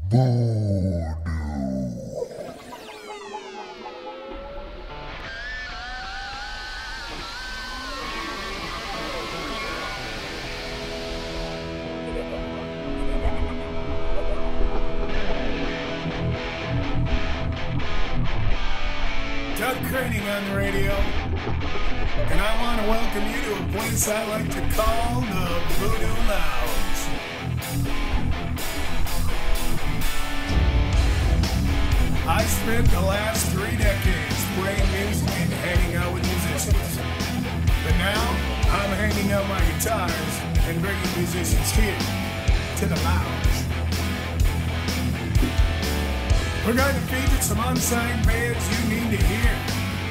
Voodoo. Kroening on the radio, and I want to welcome you to a place I like to call the Voodoo Lounge. I spent the last 3 decades playing music and hanging out with musicians, but now I'm hanging out my guitars and bringing musicians here to the lounge. We're going to feature some unsigned bands you need to hear,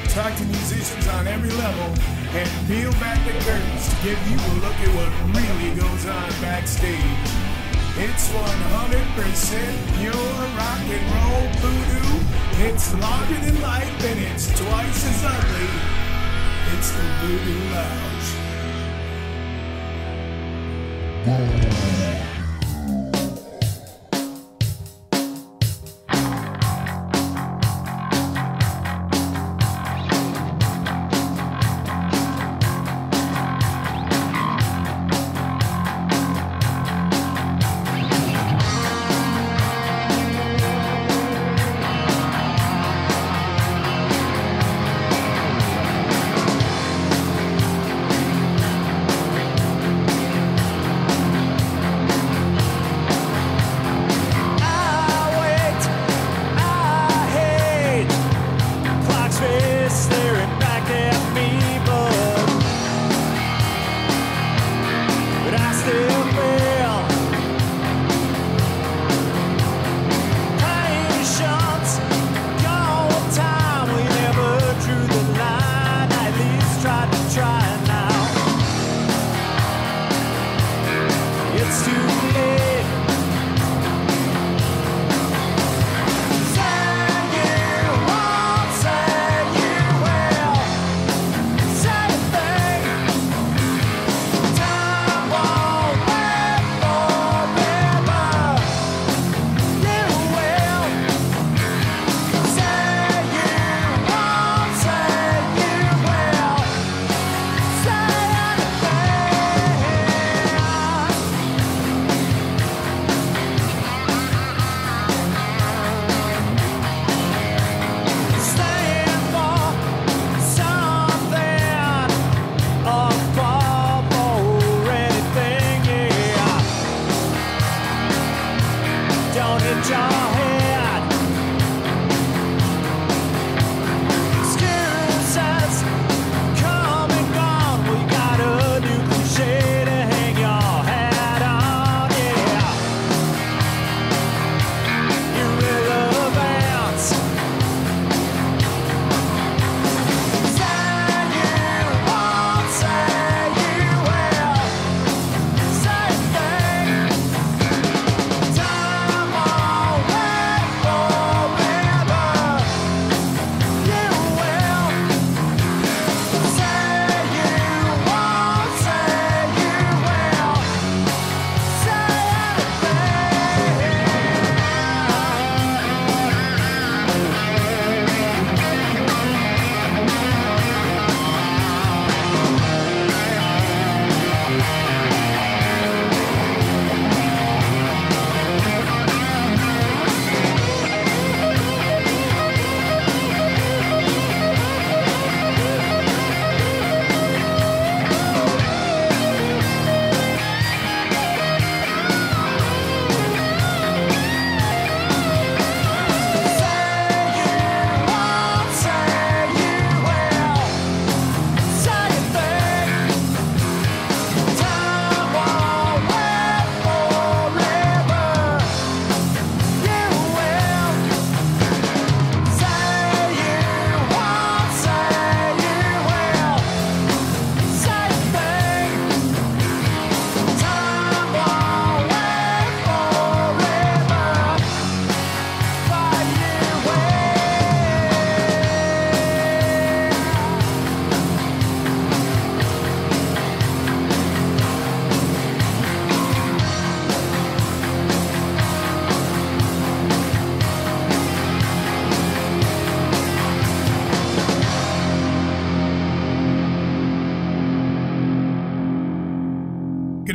talk to musicians on every level, and peel back the curtains to give you a look at what really goes on backstage. It's 100% pure rock and roll voodoo. It's larger than life and it's twice as ugly. It's the Voodoo Lounge.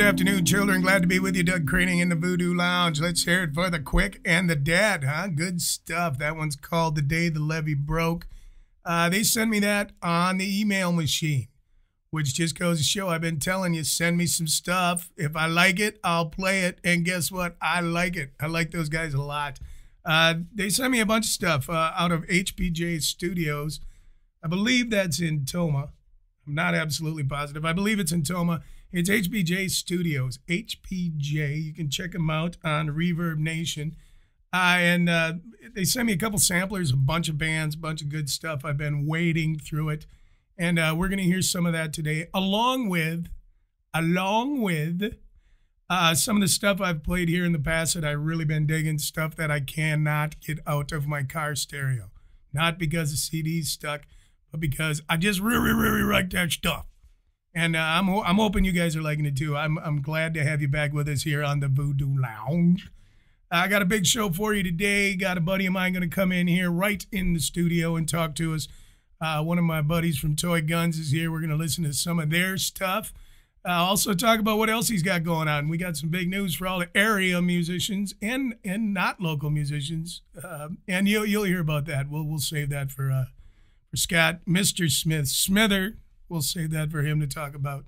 afternoon, children. Glad to be with you. Doug Kroening in the Voodoo Lounge. Let's hear it for the quick and the dead, huh? Good stuff. That one's called The Day the Levee Broke. They sent me that on the email machine, which just goes to show I've been telling you, send me some stuff. If I like it, I'll play it. And guess what? I like it. I like those guys a lot. They sent me a bunch of stuff out of HPJ Studios. I believe that's in Toma. I'm not absolutely positive. I believe it's in Toma. It's HPJ Studios. HPJ. You can check them out on Reverb Nation. And they sent me a couple samplers, a bunch of bands, a bunch of good stuff. I've been wading through it. And we're going to hear some of that today, along with some of the stuff I've played here in the past that I've really been digging, stuff that I cannot get out of my car stereo. Not because the CD's stuck, but because I just really, really like that stuff. And I'm hoping you guys are liking it too. I'm glad to have you back with us here on the Voodoo Lounge. I got a big show for you today. Got a buddy of mine going to come in here right in the studio and talk to us. One of my buddies from Toy Guns is here. We're going to listen to some of their stuff. Also talk about what else he's got going on. We got some big news for all the area musicians and not local musicians. And you'll hear about that. We'll save that for Scott, Mr. Smither. We'll save that for him to talk about.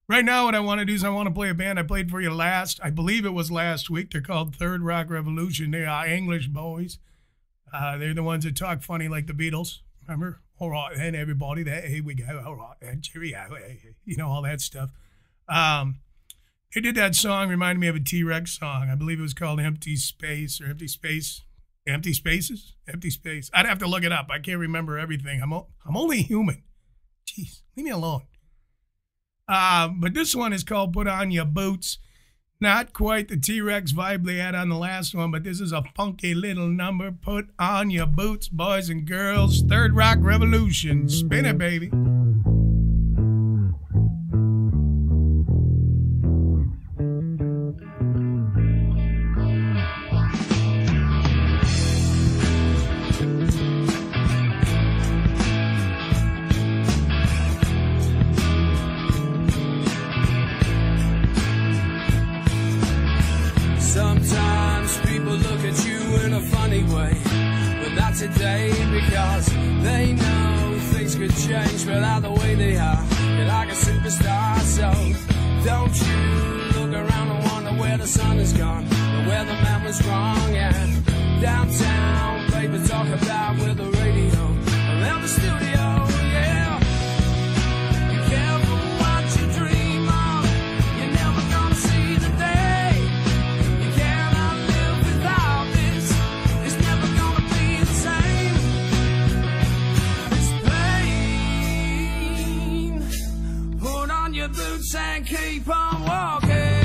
Right now, what I want to do is I want to play a band I played for you I believe it was last week. They're called Third Rock Revolution. They are English boys. They're the ones that talk funny like the Beatles. Remember? All right, and everybody, hey, we go. All right, and cheerio, you know, all that stuff. They did that song, reminded me of a T-Rex song. I believe it was called Empty Space or Empty Space. Empty Spaces? Empty Space. I'd have to look it up. I can't remember everything. I'm only human. Jeez, leave me alone. But this one is called Put On Your Boots. Not quite the T-Rex vibe they had on the last one, but this is a funky little number. Put on your boots, boys and girls. Third Rock Revolution. Spin it, baby. Today because they know things could change, but out the way they are, you're like a superstar. So don't you look around and wonder where the sun is gone or where the man was wrong. And downtown, baby, talk about with the radio around the studio. Yeah, be careful what you dream of. You're never gonna see the day. You cannot live without this. It's never gonna be the same. This pain. Put on your boots and keep on walking.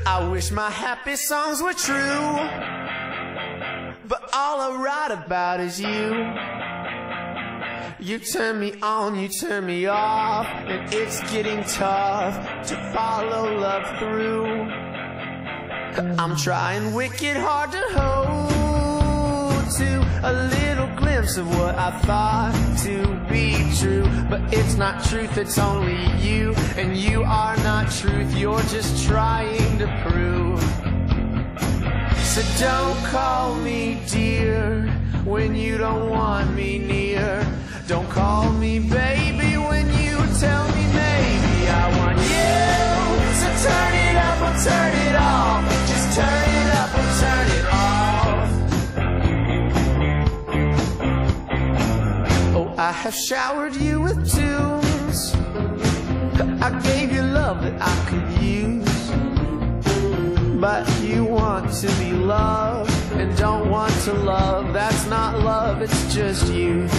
I wish my happy songs were true, but all I write about is you. You turn me on, you turn me off, and it's getting tough to follow love through. I'm trying wicked hard to hold to a little glimpse of what I thought to be true, but it's not truth, it's only you, and you are not truth, you're just trying to prove. So don't call me dear when you don't want me near. Don't call me baby when you tell me maybe I want you. So turn it up or turn it off. Just turn it up or turn it off. Oh, I have showered you with tunes. I gave you love that I could use, but you want to be loved and don't want to love. That's not love, it's just you.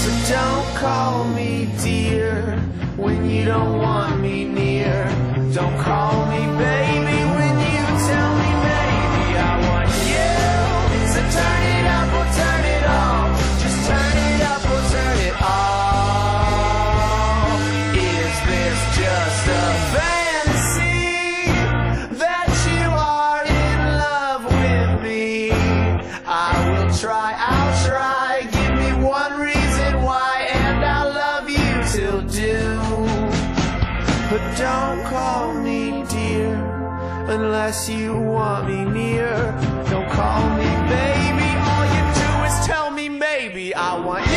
So don't call me dear when you don't want me near. Don't call me baby when you tell me maybe I want you. So turn it up or turn it off. Just turn it up or turn it off. Is this just a fantasy that you are in love with me? I will try, I'll try. Give me one reason why, and I'll love you till doom. But don't call me dear unless you want me near. Don't call me baby, all you do is tell me maybe I want you.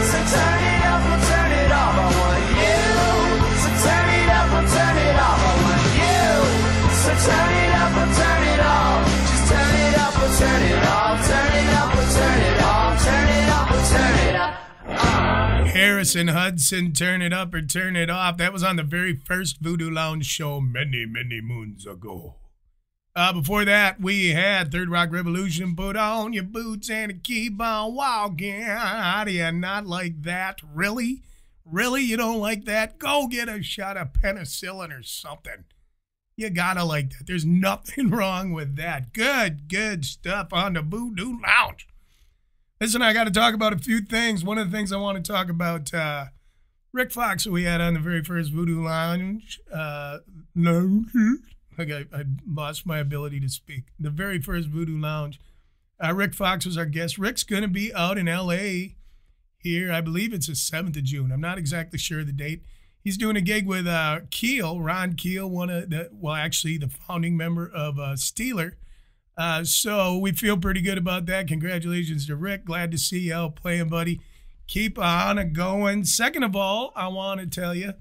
So turn it up or turn it off. I want you. So turn it up or turn it off. I want you. So turn it up or turn it off. Just turn it up or turn it off. Turn it up or turn it off. Turn it up or turn it up. Harrison Hudson, Turn It Up or Turn It Off. That was on the very first Voodoo Lounge show many, many moons ago. Before that, we had Third Rock Revolution, Put On Your Boots and Keep On Walking. How do you not like that? Really? Really? You don't like that? Go get a shot of penicillin or something. You gotta like that. There's nothing wrong with that. Good stuff on the Voodoo Lounge. Listen, I got to talk about a few things. One of the things I want to talk about, Rick Fox, who we had on the very first Voodoo Lounge. I lost my ability to speak. The very first Voodoo Lounge. Rick Fox was our guest. Rick's going to be out in L.A. here. I believe it's the 7th of June. I'm not exactly sure of the date. He's doing a gig with Keel, Ron Keel, the founding member of Steeler. So we feel pretty good about that. Congratulations to Rick. Glad to see you out playing, buddy. Keep on going. Second of all, I want to tell you,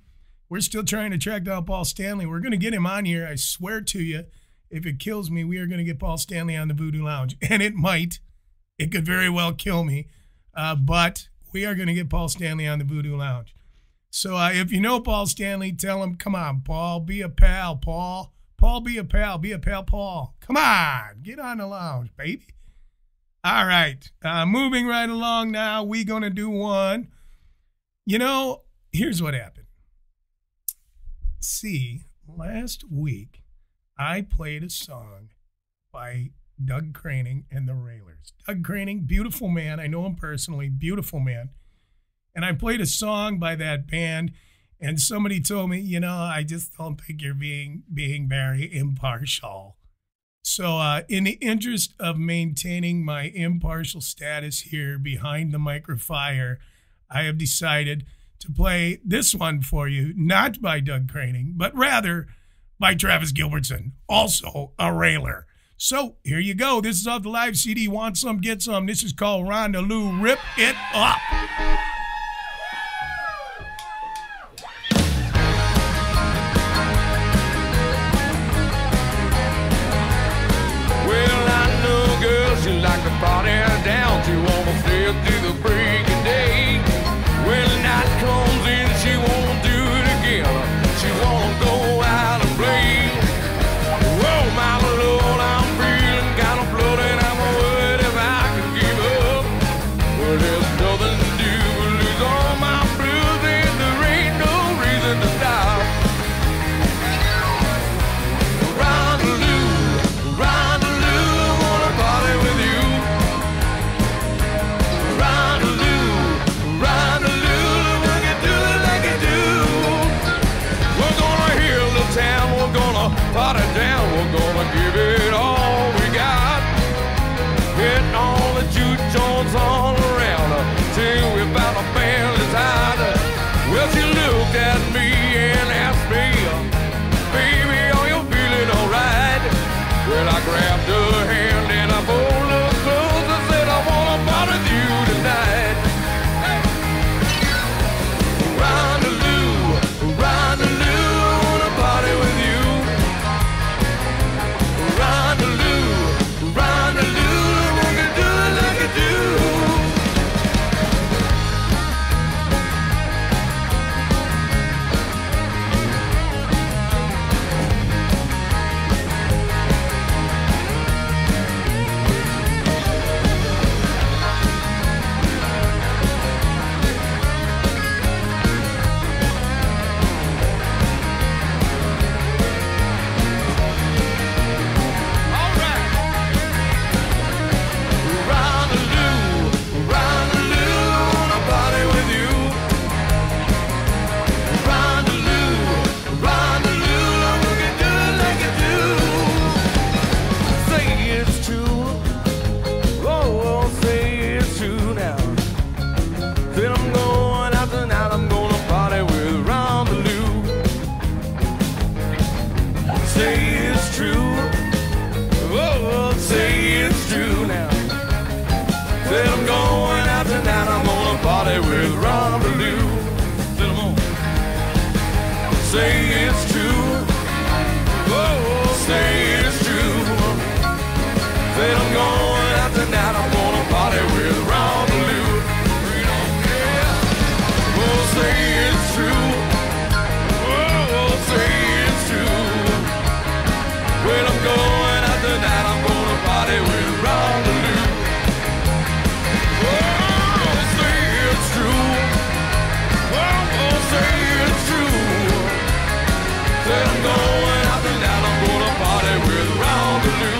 we're still trying to track down Paul Stanley. We're going to get him on here. I swear to you, if it kills me, we are going to get Paul Stanley on the Voodoo Lounge. And it might. It could very well kill me. But we are going to get Paul Stanley on the Voodoo Lounge. So if you know Paul Stanley, tell him, come on, Paul, be a pal, Paul. Paul, be a pal, Paul. Come on, get on the lounge, baby. All right, moving right along now, we're going to do one. You know, here's what happened. See, last week, I played a song by Doug Kroening and the Railers. Doug Kroening, beautiful man. I know him personally, beautiful man. And I played a song by that band. And somebody told me, you know, I just don't think you're being very impartial. So in the interest of maintaining my impartial status here behind the microphone, I have decided to play this one for you, not by Doug Kroening, but rather by Travis Gilbertson, also a railer. So here you go. This is off the live CD, Want Some, Get Some. This is called Rondaloo, Rip It Up. She like to party down. She wanna stay through the break of day. When the night comes in, she won't do it again. She wanna go out and play. Whoa, my Lord, I'm feeling kind of bloated. I'm worried if I can give up. Well, there's nothing to do but party down, we're gonna give it all we got. Hit all the juke joints all around her till we found a family side. Well, she looked at me and asked me, baby, are you feeling alright? Well, I grabbed her hand and I pulled her close and said, I wanna party with you tonight. Rondeloo, Rondeloo, wanna party with you. Rondeloo, Rondeloo, wanna do it like I do. Say it's true. Oh, say it's true. Said I'm going out tonight. I'm gonna party with Rondeloo. Oh, say it's true. Oh, say it's true. Well, I'm going out tonight. I'm gonna party with Rondeloo. Oh, say it's true. Oh, say it's true. Said I'm going out tonight, I'm gonna party with Rondeloo.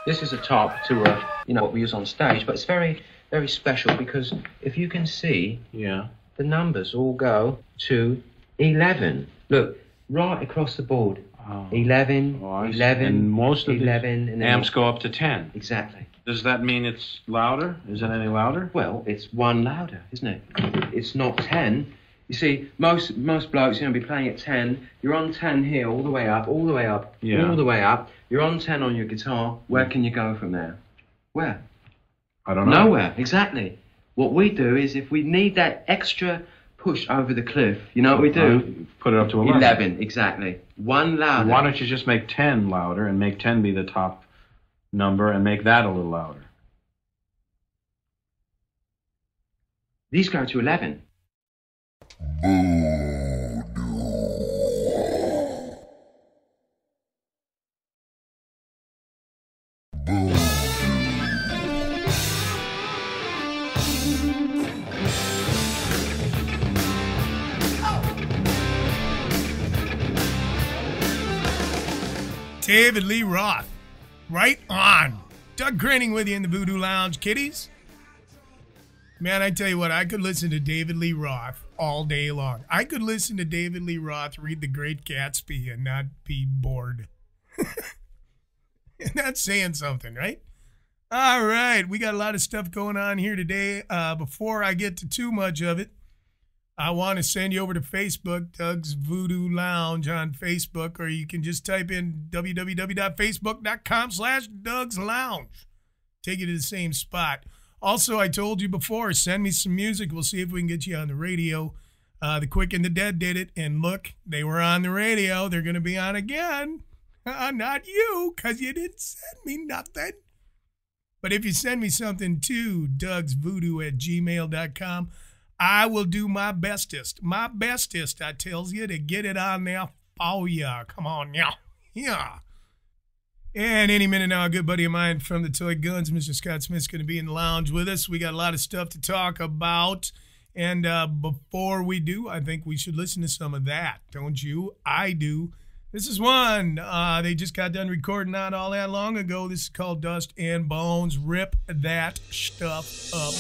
This is a top to what we use on stage, but it's very, very special because if you can see, the numbers all go to 11. Look, right across the board. 11, 11, and most of 11, the and then amps go up to 10. Exactly. Does that mean it's louder? Is it any louder? Well, it's one louder, isn't it? It's not 10. You see, most blokes, be playing at 10. You're on 10 here, all the way up, all the way up, all the way up. You're on 10 on your guitar. Where can you go from there? Where? I don't know. Nowhere, exactly. What we do is if we need that extra push over the cliff, you know what we do? Put it up to 11. 11, exactly. One louder. Why don't you just make 10 louder and make 10 be the top number and make that a little louder? These go to 11. David Lee Roth. Right on. Doug Kroening with you in the Voodoo Lounge, kiddies. Man, I tell you what, I could listen to David Lee Roth all day long. I could listen to David Lee Roth read The Great Gatsby and not be bored. And that's saying something, right? All right, we got a lot of stuff going on here today. Before I get to too much of it, I want to send you over to Facebook, Doug's Voodoo Lounge on Facebook, or you can just type in www.facebook.com/Doug's Lounge. Take you to the same spot. Also, I told you before, send me some music. We'll see if we can get you on the radio. The Quick and the Dead did it, and look, they were on the radio. They're going to be on again. Not you, because you didn't send me nothing. But if you send me something to dougsvoodoo@gmail.com, I will do my bestest. My bestest, I tells you, to get it on there for ya. Come on now. Yeah. And any minute now, a good buddy of mine from the Toy Guns, Mr. Scott Smith's going to be in the lounge with us. We got a lot of stuff to talk about. And before we do, I think we should listen to some of that. Don't you? I do. This is one they just got done recording not all that long ago. This is called Dust and Bones. Rip that stuff up.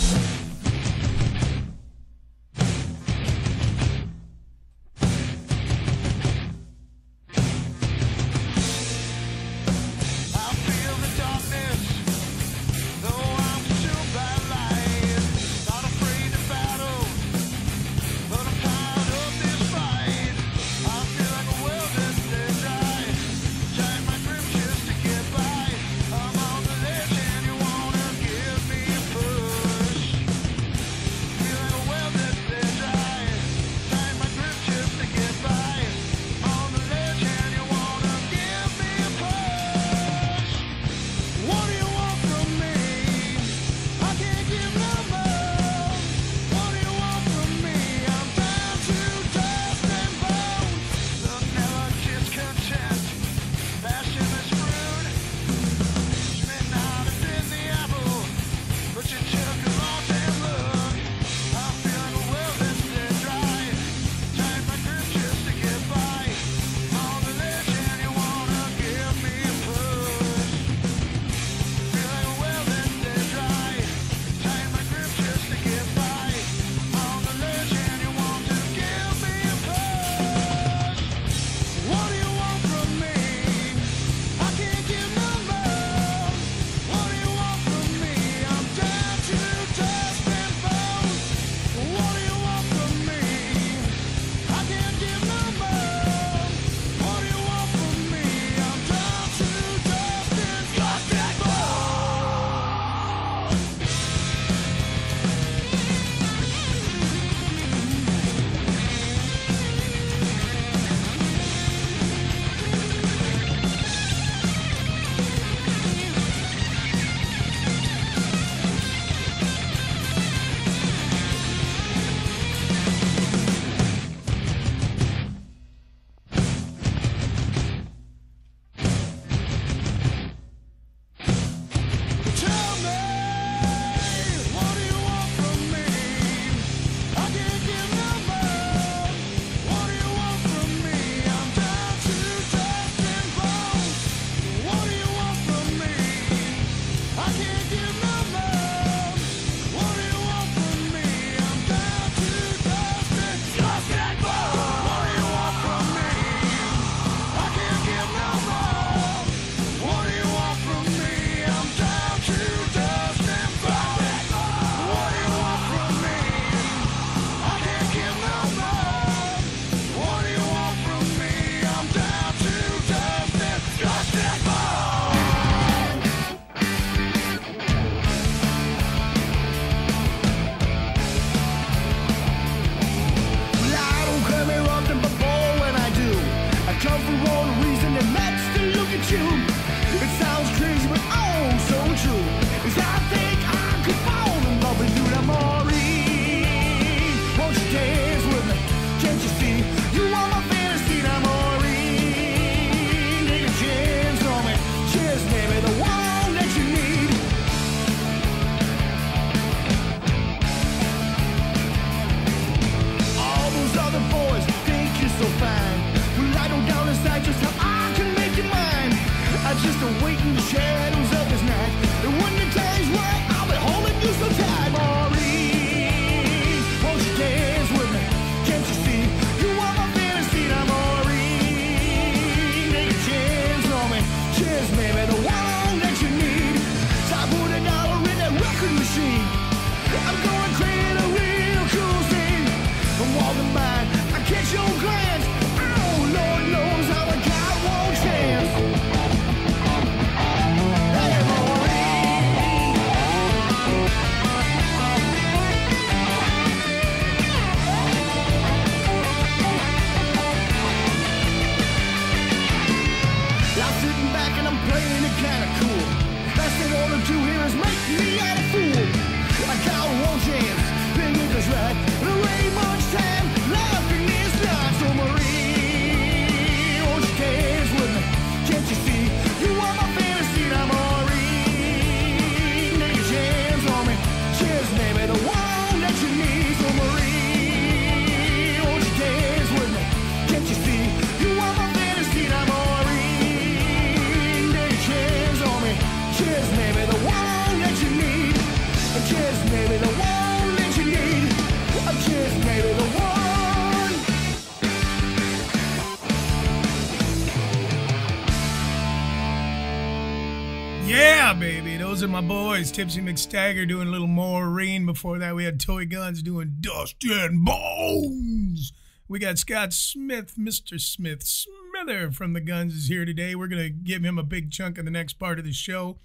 Yeah, baby. Those are my boys. Tipsy McStagger doing a little Maureen. Before that, we had Toy Guns doing Dust and Bones. We got Scott Smith, Mr. Smith Smither from the Guns is here today. We're going to give him a big chunk in the next part of the show.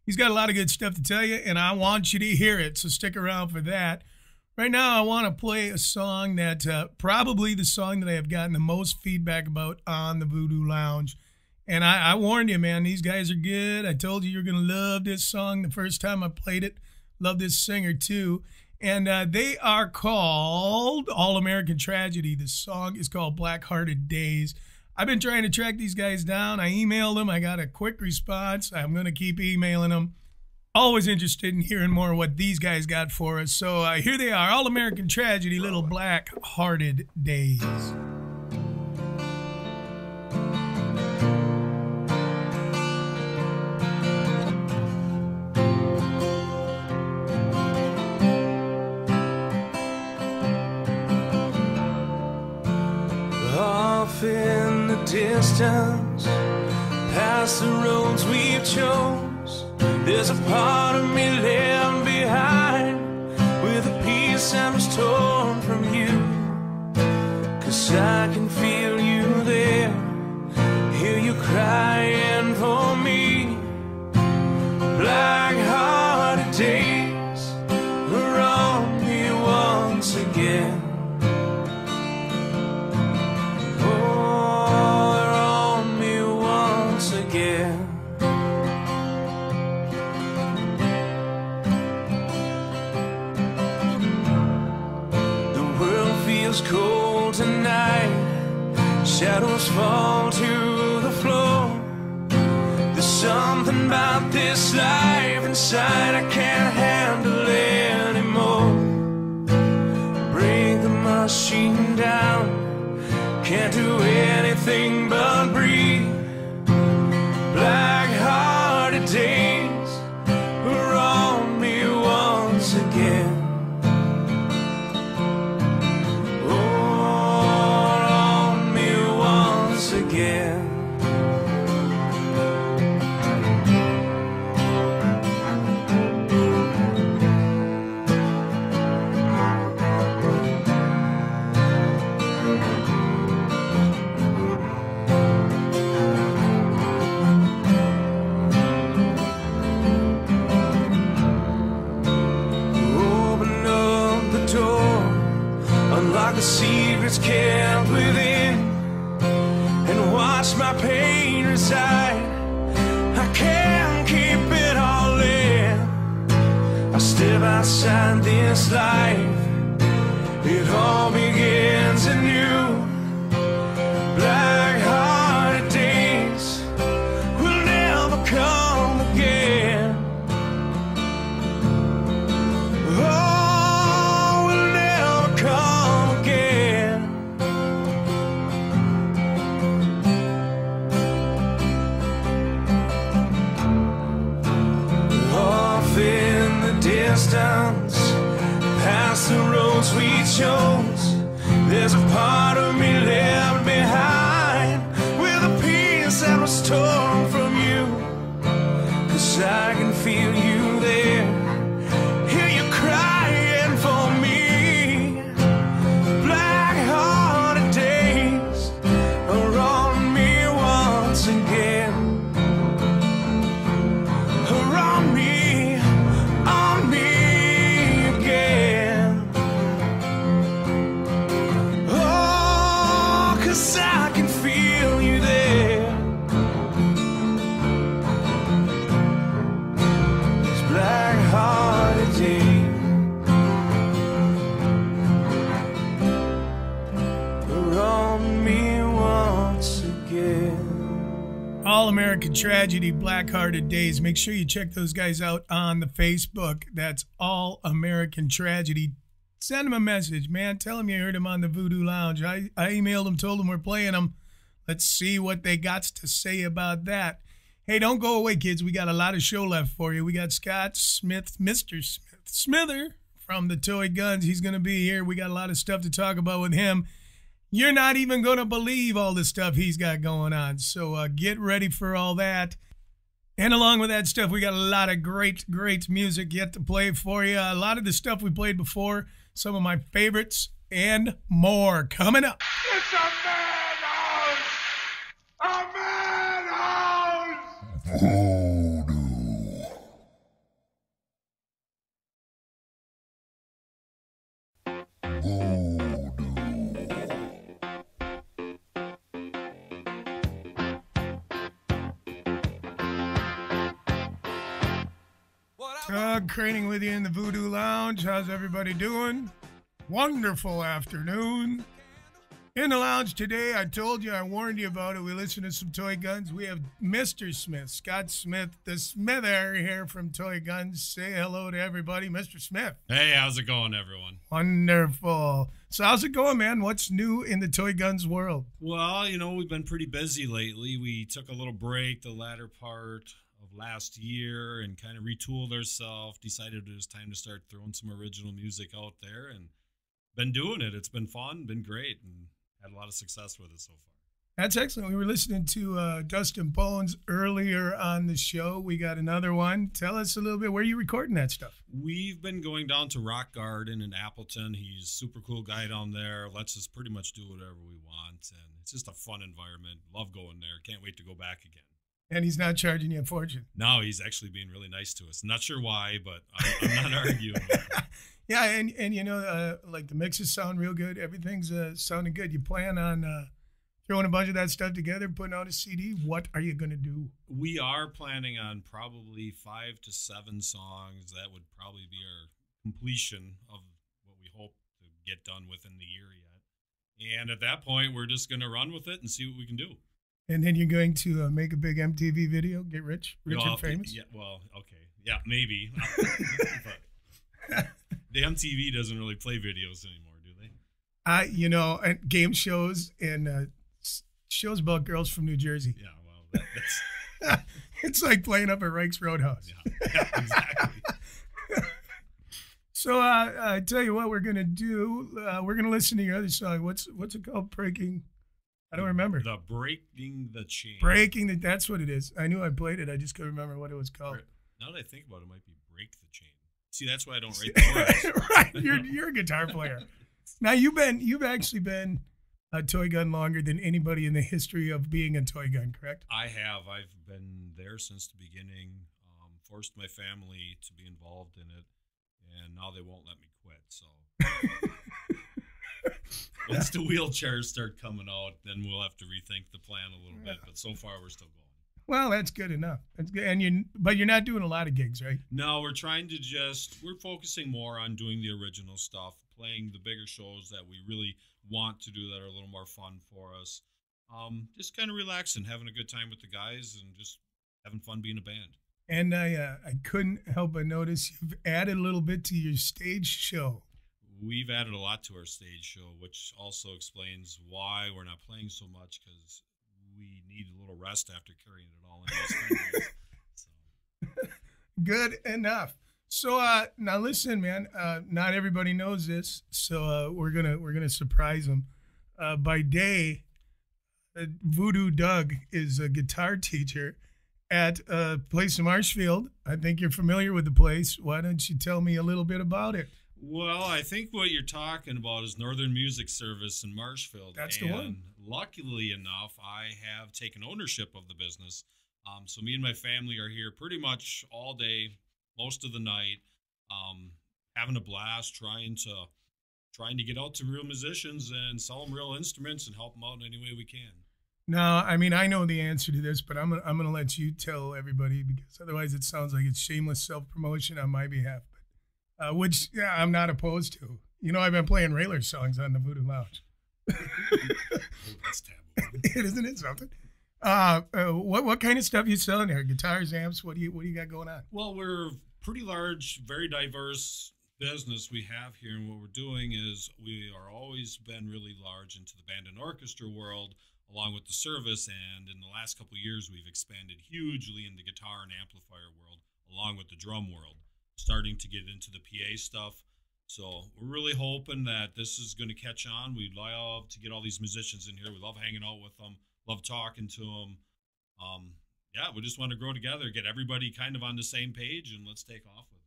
He's got a lot of good stuff to tell you, and I want you to hear it, so stick around for that. Right now, I want to play a song that probably the song that I have gotten the most feedback about on the Voodoo Lounge. And I warned you, man, these guys are good. I told you you're going to love this song the first time I played it. Love this singer, too. And they are called All American Tragedy. The song is called Black Hearted Days. I've been trying to track these guys down. I emailed them. I got a quick response. I'm going to keep emailing them. Always interested in hearing more of what these guys got for us. So here they are, All American Tragedy, Little Black Hearted Days. Off in the distance, past the roads we've chose, there's a part of me left behind, with a piece that was torn from you. 'Cause I can feel you there, hear you crying for me. Black-hearted days are on me once again. Cold tonight, shadows fall to the floor. There's something about this life inside I can't handle anymore. Break the machine down, can't do anything but breathe. Black-hearted days are on me once again. The secrets kept within, and watch my pain reside. I can't keep it all in. I step outside this life, it all begins anew. Black-hearted days will never come again. Oh, will never come again. Off in the distance, past the roads we chose, there's a part of me left behind, with a piece that was torn from you. 'Cause I can feel you there, hear you crying for me. Black-hearted days are on me once again. Are on me again. Oh, 'cause I can feel you there. These black-hearted days are on me once again. All American Tragedy, Black-Hearted Days. Make sure you check those guys out on the Facebook. That's All American Tragedy. Send them a message, man. Tell them you heard them on the Voodoo Lounge. I emailed them, told them we're playing them. Let's see what they got to say about that. Hey, don't go away, kids. We got a lot of show left for you. We got Scott Smith, Mr. Smith Smither from the Toy Guns. He's going to be here. We got a lot of stuff to talk about with him. You're not even going to believe all the stuff he's got going on. So get ready for all that. And along with that stuff, we got a lot of great music yet to play for you. A lot of the stuff we played before, some of my favorites, and more coming up. It's a madhouse! A madhouse! Voodoo. Kroening with you in the Voodoo Lounge. How's everybody doing? Wonderful afternoon. In the lounge today, I told you, I warned you about it. We listened to some Toy Guns. We have Mr. Smith, Scott Smith, the Smither here from Toy Guns. Say hello to everybody, Mr. Smith. Hey, how's it going, everyone? Wonderful. So how's it going, man? What's new in the Toy Guns world? Well, we've been pretty busy lately. We took a little break the latter part of last year and kind of retooled ourselves, decided it was time to start throwing some original music out there, and been doing it. It's been fun, been great, and had a lot of success with it so far. That's excellent. We were listening to Dustin Bones earlier on the show. We got another one. Tell us a little bit, where are you recording that stuff? We've been going down to Rock Garden in Appleton. He's a super cool guy down there. Lets us pretty much do whatever we want, and it's just a fun environment. Love going there. Can't wait to go back again. And he's not charging you a fortune. No, he's actually being really nice to us. Not sure why, but I'm not arguing with him. Yeah, and like the mixes sound real good. Everything's sounding good. You plan on throwing a bunch of that stuff together, putting out a CD. What are you going to do? We are planning on probably 5 to 7 songs. That would probably be our completion of what we hope to get done within the year yet. And at that point, we're just going to run with it and see what we can do. And then you're going to make a big MTV video, get rich and famous? Yeah, well, okay. Yeah, maybe. But the MTV doesn't really play videos anymore, do they? And game shows and shows about girls from New Jersey. Yeah, well, that's... It's like playing up at Rike's Roadhouse. Yeah, exactly. So I tell you what we're going to do. We're going to listen to your other song. What's it called? Breaking... I don't remember. The Breaking the Chain. That's what it is. I knew I played it. I just couldn't remember what it was called. Now that I think about it, it might be Break the Chain. See, that's why I don't write the words. Right, you're a guitar player. Now you've actually been a toy gun longer than anybody in the history of being a toy gun, correct? I have. I've been there since the beginning. Forced my family to be involved in it, and now they won't let me quit. So once the wheelchairs start coming out, then we'll have to rethink the plan a little bit. But so far, we're still going. Well, that's good enough. That's good. And but you're not doing a lot of gigs, right? No, we're trying to we're focusing more on doing the original stuff, playing the bigger shows that we really want to do that are a little more fun for us. Just kind of relaxing, having a good time with the guys, and just having fun being a band. And I couldn't help but notice you've added a little bit to your stage show. We've added a lot to our stage show, which also explains why we're not playing so much, because we need a little rest after carrying it all in. So. Good enough. So now listen, man. Not everybody knows this, so we're gonna surprise them. By day, Voodoo Doug is a guitar teacher at a place in Marshfield. I think you're familiar with the place. Why don't you tell me a little bit about it? Well, I think what you're talking about is Northern Music Service in Marshfield. That's the one. Luckily enough, I have taken ownership of the business. So me and my family are here pretty much all day, most of the night, having a blast, trying to get out to real musicians and sell them real instruments and help them out in any way we can. Now, I mean, I know the answer to this, but I'm gonna let you tell everybody, because otherwise it sounds like it's shameless self-promotion on my behalf. Which I'm not opposed to. I've been playing Railer songs on the Voodoo Lounge. That's taboo. Isn't it something? What kind of stuff you selling there? Guitars, amps? What do you got going on? Well, we're pretty large, very diverse business we have here, and what we're doing is we are always been really large into the band and orchestra world, along with the service, and in the last couple of years we've expanded hugely in the guitar and amplifier world, along with the drum world, starting to get into the PA stuff. So we're really hoping that this is going to catch on. We'd love to get all these musicians in here. We love hanging out with them, love talking to them. yeah, we just want to grow together, get everybody kind of on the same page, and let's take off with it.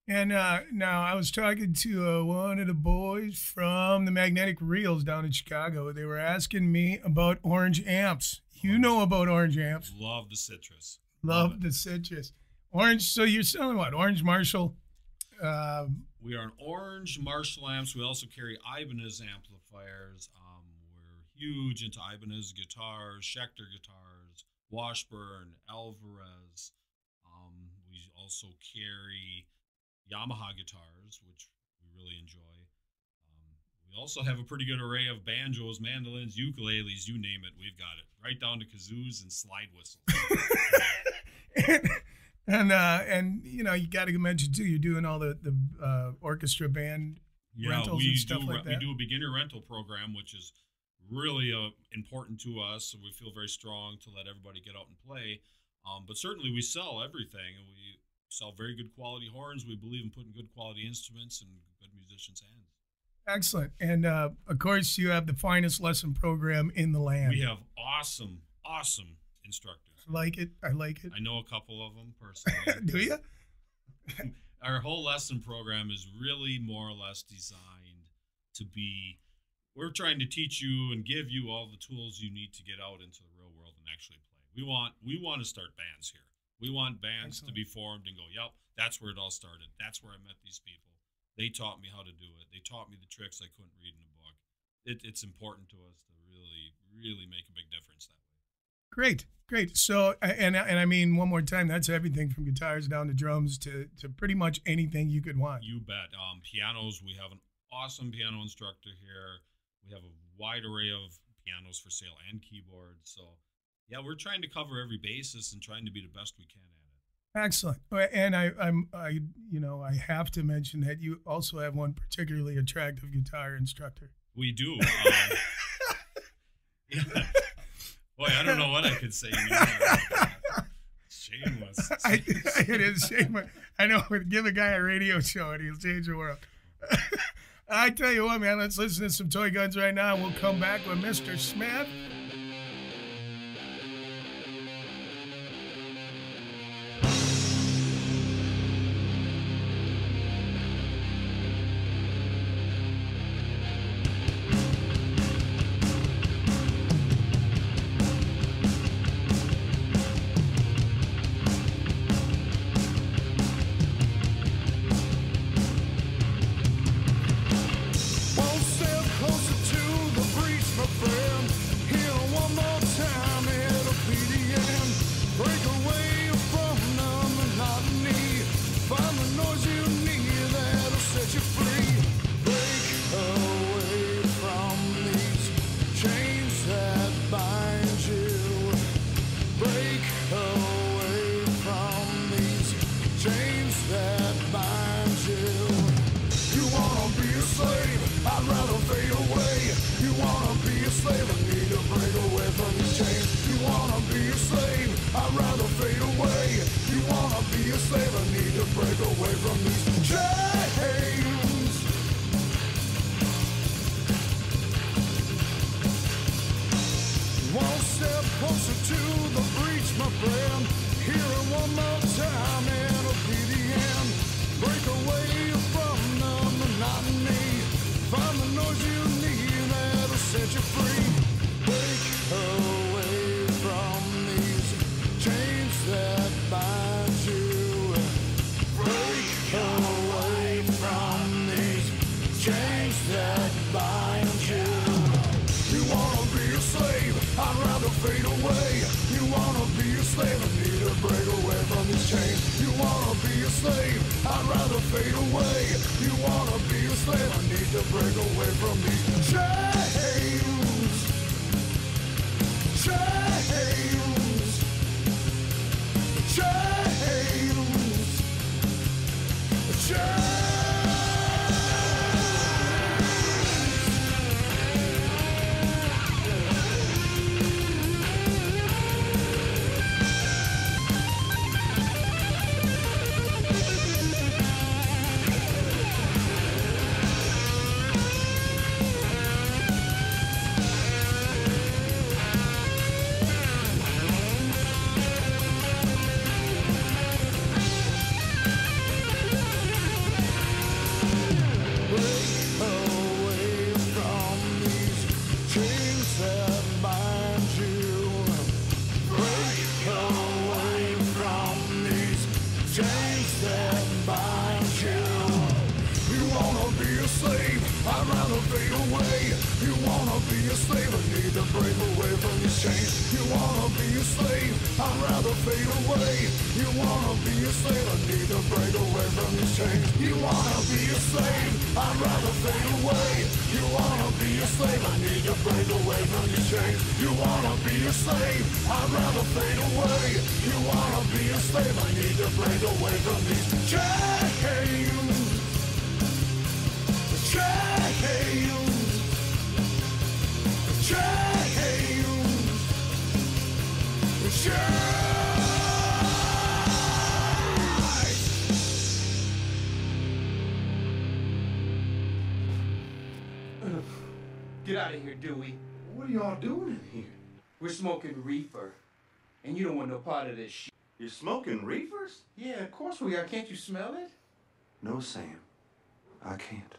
And now I was talking to one of the boys from the Magnetic Reels down in Chicago. They were asking me about orange amps. You know about orange amps. Love the citrus. Love the citrus. Orange, so you're selling what? Orange Marshall? We are an orange Marshall amps. We also carry Ibanez amplifiers. We're huge into Ibanez guitars, Schecter guitars, Washburn, Alvarez. We also carry Yamaha guitars, which we really enjoy. We also have a pretty good array of banjos, mandolins, ukuleles, you name it, we've got it. Right down to kazoos and slide whistles. And you know, you got to mention too, you're doing all the orchestra band rentals and stuff like that. We do a beginner rental program, which is really important to us. So we feel very strong to let everybody get out and play. But certainly we sell everything, and we sell very good quality horns. We believe in putting good quality instruments in good musicians' hands. Excellent. And of course, you have the finest lesson program in the land. We have awesome instructors. I like it. I know a couple of them personally. Do you? Our whole lesson program is really more or less designed to be, we're trying to teach you and give you all the tools you need to get out into the real world and actually play. We want to start bands here. We want bands to be formed and go, yep, that's where it all started. That's where I met these people. They taught me how to do it. They taught me the tricks I couldn't read in a book. It's important to us to really make a big difference that way. Great. So, and I mean, one more time, that's everything from guitars down to drums to pretty much anything you could want. You bet. Pianos, we have an awesome piano instructor here. We have a wide array of pianos for sale and keyboards. So, yeah, we're trying to cover every basis and trying to be the best we can at it. Excellent. And I have to mention that you also have one particularly attractive guitar instructor. We do. Yeah. Boy, I don't know what I could say anymore. Shameless. It is shameless. I know. Give a guy a radio show and he'll change the world. I tell you what, man, let's listen to some Toy Guns right now. We'll come back with Mr. Smith. rather fade away. You wanna be a slave, I need to break away from these chains. You wanna be a slave, I'd rather fade away. You wanna be a slave, I need to break away from these chains. You wanna be a slave, I'd rather fade away. You wanna be a slave, I need to break away from these chains. You wanna be a slave, I'd rather fade away. You wanna be a slave, I need to break away from these chains. Get out of here, Dewey. What are y'all doing in here? We're smoking reefer. And you don't want no part of this shit. You're smoking reefers? Yeah, of course we are. Can't you smell it? No, Sam. I can't.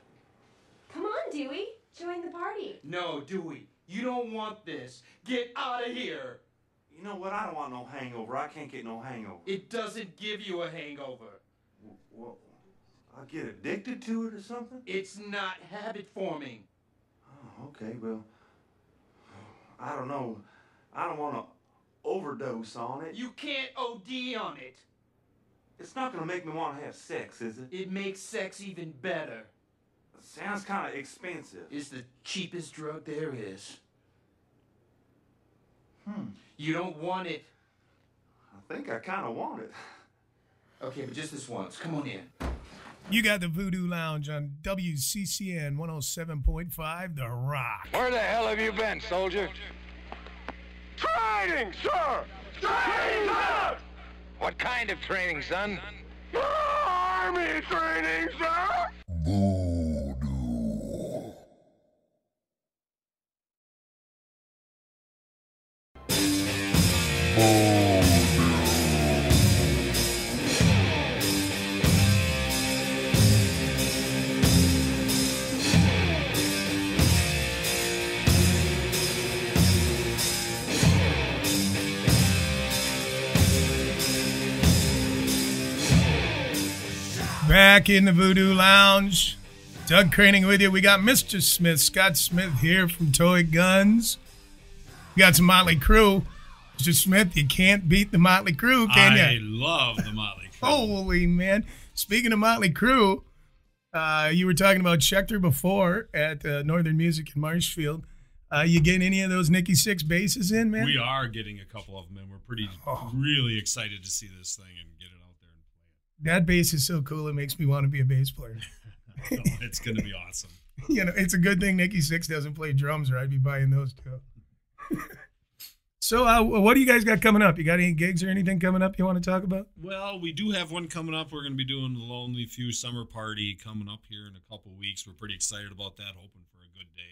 Come on, Dewey. Join the party. No, Dewey. You don't want this. Get out of here. You know what? I don't want no hangover. I can't get no hangover. It doesn't give you a hangover. Well, I get addicted to it or something? It's not habit forming. Oh, okay, well, I don't know. I don't want to overdose on it. You can't OD on it. It's not going to make me want to have sex, is it? It makes sex even better. It sounds kind of expensive. It's the cheapest drug there is. You don't want it. I think I kind of want it. Okay, but just this once. Come on in. You got the Voodoo Lounge on WCCN 107.5, The Rock. Where the hell have you been, soldier? Training, sir! Training, sir! What kind of training, son? Army training, sir! Voodoo. Back in the Voodoo Lounge. Doug Kroening with you. We got Mr. Smith, Scott Smith here from Toy Guns. We got some Motley Crue. Mr. Smith, you can't beat the Motley Crue, can you? I love the Motley Crue. Holy man. Speaking of Motley Crue, you were talking about Schechter before at Northern Music in Marshfield. You getting any of those Epi.6 basses in, man? We are getting a couple of them, and we're really excited to see this thing and get it out there and play it. That bass is so cool, it makes me want to be a bass player. So it's going to be awesome. You know, it's a good thing Epi.6 doesn't play drums, or I'd be buying those too. So what do you guys got coming up? You got any gigs or anything coming up you want to talk about? Well, we do have one coming up. We're going to be doing the Lonely Few Summer Party coming up here in a couple weeks. We're pretty excited about that, hoping for a good day.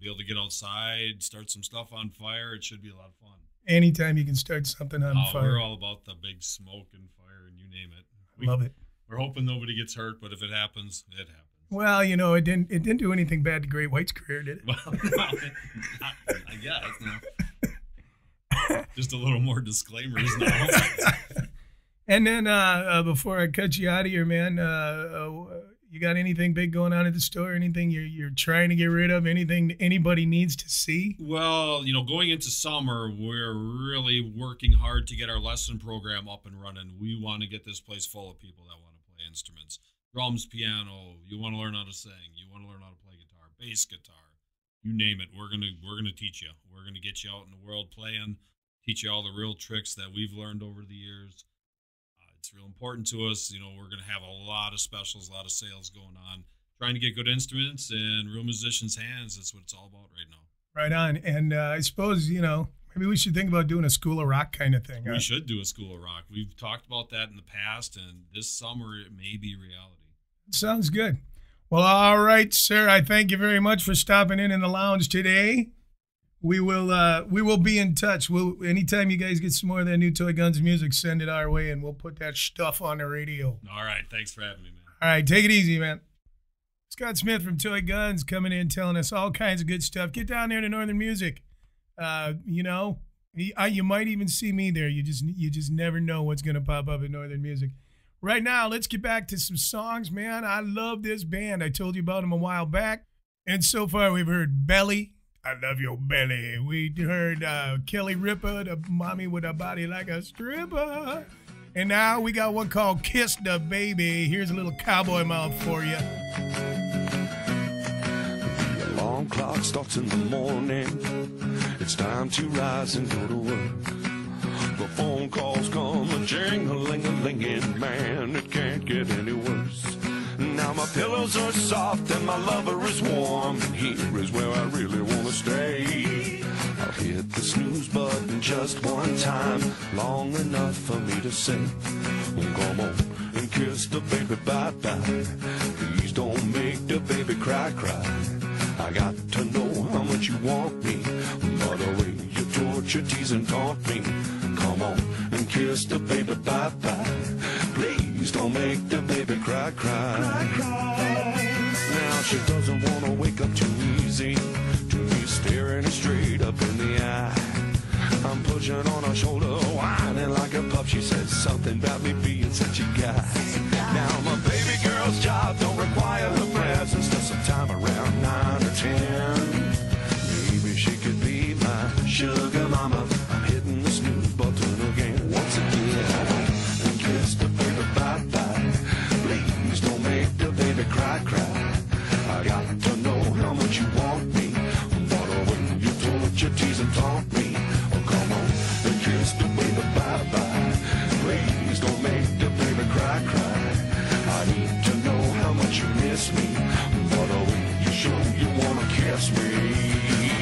Be able to get outside, start some stuff on fire. It should be a lot of fun. Anytime you can start something on fire. We're all about the big smoke and fire and you name it. Love it. We're hoping nobody gets hurt, but if it happens, it happens. Well, you know, it didn't do anything bad to Great White's career, did it? Well, no, I guess. No. Just a little more disclaimers now. And then before I cut you out of here, man, you got anything big going on at the store? Anything you're trying to get rid of? Anything anybody needs to see? Well, you know, going into summer, we're really working hard to get our lesson program up and running. We want to get this place full of people that want to play instruments. Drums, piano, you want to learn how to sing, you want to learn how to play guitar, bass guitar, you name it. We're gonna teach you. We're gonna get you out in the world playing, teach you all the real tricks that we've learned over the years. It's real important to us. You know, we're going to have a lot of specials, a lot of sales going on, trying to get good instruments in real musicians' hands. That's what it's all about right now. Right on. And I suppose, you know, maybe we should think about doing a School of Rock kind of thing. We should do a School of Rock. We've talked about that in the past, and this summer it may be reality. Sounds good. Well, all right, sir. I thank you very much for stopping in the lounge today. We will be in touch. Anytime you guys get some more of that new Toy Guns music, send it our way, and we'll put that stuff on the radio. All right. Thanks for having me, man. All right. Take it easy, man. Scott Smith from Toy Guns coming in, telling us all kinds of good stuff. Get down there to Northern Music. You know, you might even see me there. You just never know what's going to pop up at Northern Music. Right now, let's get back to some songs, man. I love this band. I told you about them a while back. And so far we've heard Belly, I Love Your Belly. We heard Kelly Ripa, the mommy with a body like a stripper. And now we got one called Kiss the Baby. Here's a little cowboy mouth for you. The alarm clock starts in the morning. It's time to rise and go to work. The phone calls come a jing-a-ling-a-linging. Man, it can't get any worse. Now my pillows are soft and my lover is warm. And here is where I really want to stay. I'll hit the snooze button just one time, long enough for me to say, come on and kiss the baby bye-bye. Please don't make the baby cry. I got to know how much you want me. By the way, you torture, tease, and taunt me. Come on and kiss the baby bye-bye. Please don't make the baby cry. Now she doesn't want to wake up too easy, to me staring her straight up in the eye. I'm pushing on her shoulder, whining like a pup. She says something about me being such a guy. Now my baby girl's job don't require her presence till sometime around 9 or 10. Maybe she could be my sugar mama. I'm hitting the snooze button again. Once again, and kiss the baby bye-bye. Please don't make the baby cry. I got to know how much you want me. By the way, you torture, tease, and taunt me. Oh, come on and kiss the baby bye-bye. Please don't make the baby cry. I need to know how much you miss me. By the way, you sure you wanna kiss me.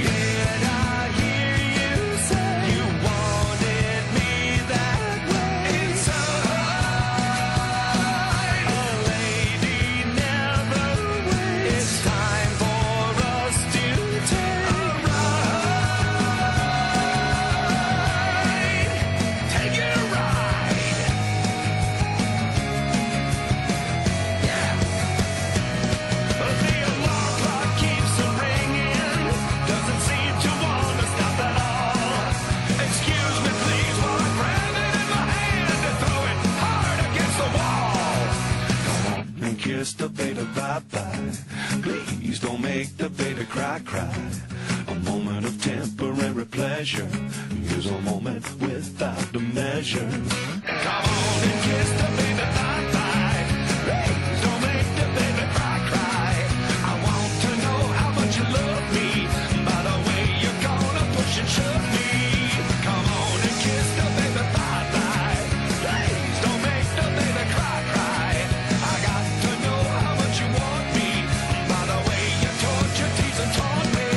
Did I hear you say you wanted me that way? Inside, a lady never waits. It's time for us to take a ride. Take it a ride. Yeah. But the alarm clock keeps ringing. Doesn't seem to want to stop at all. Excuse me, please, while I grab it in my hand and throw it hard against the wall. Come on and kiss the baby bye-bye. Please don't make the baby cry. A moment of temporary pleasure is a moment without the measure. Come on and kiss the baby bye-bye. Please don't make the baby cry. I want to know how much you love me. By the way, you're gonna push and shove me. Come on and kiss the baby bye-bye. Please don't make the baby cry. I got to know how much you want me. By the way, you torture, tease, and taunt me.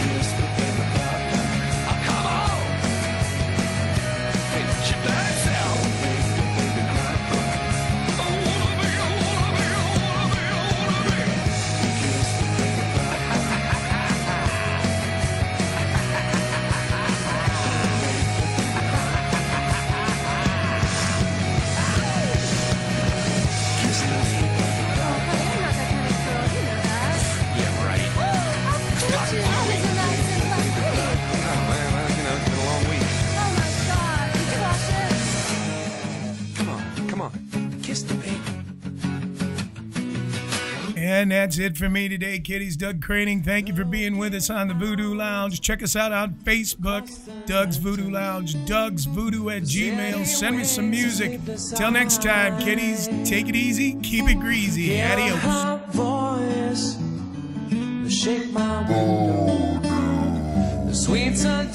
Kiss the baby bye-bye. Oh, come on. Hey, you damn self. Make the baby cry. I wanna be. Kiss the baby Yeah, right. Oh, man, it's been a long week. Come on. Kiss the baby. And that's it for me today, kiddies. Doug Kroening, thank you for being with us on the Voodoo Lounge. Check us out on Facebook, Doug's Voodoo Lounge, dougsvoodoo@gmail. Send me some music. Till next time, kiddies, take it easy, keep it greasy. Adios. My voice, shake my window. The sweet sun.